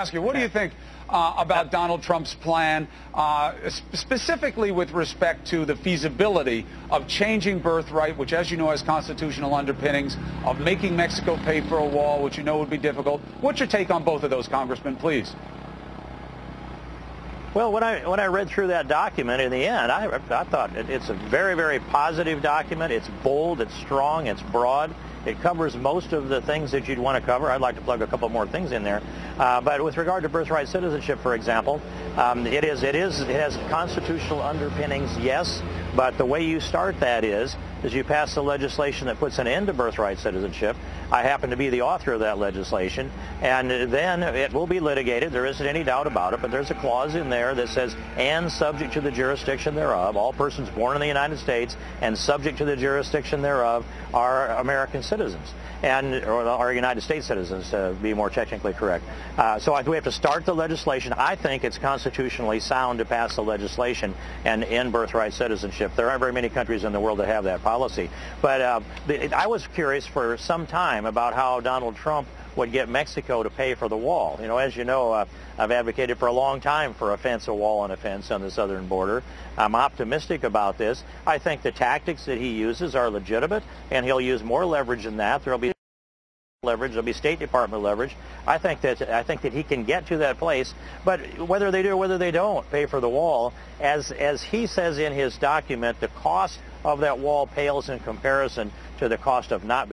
Ask you, what do you think about Donald Trump's plan, specifically with respect to the feasibility of changing birthright, which, as you know, has constitutional underpinnings, of making Mexico pay for a wall, which you know would be difficult? What's your take on both of those, Congressman, please? Well, when I read through that document in the end, I thought it's a very, very positive document. It's bold, it's strong, it's broad. It covers most of the things that you'd want to cover. I'd like to plug a couple more things in there. But with regard to birthright citizenship, for example, it has constitutional underpinnings, yes. But the way you start that is you pass the legislation that puts an end to birthright citizenship. I happen to be the author of that legislation, and then it will be litigated. There isn't any doubt about it, but there's a clause in there that says, and subject to the jurisdiction thereof, all persons born in the United States and subject to the jurisdiction thereof are American citizens, or are United States citizens, to be more technically correct. So we have to start the legislation. I think it's constitutionally sound to pass the legislation and end birthright citizenship. There aren't very many countries in the world that have that policy. But I was curious for some time about how Donald Trump would get Mexico to pay for the wall. You know, as you know, I've advocated for a long time for a wall and a fence on the southern border. I'm optimistic about this. I think the tactics that he uses are legitimate, and he'll use more leverage than that. There'll be leverage, there'll be State Department leverage. I think that he can get to that place, but whether they do or whether they don't pay for the wall, as he says in his document, the cost of that wall pales in comparison to the cost of not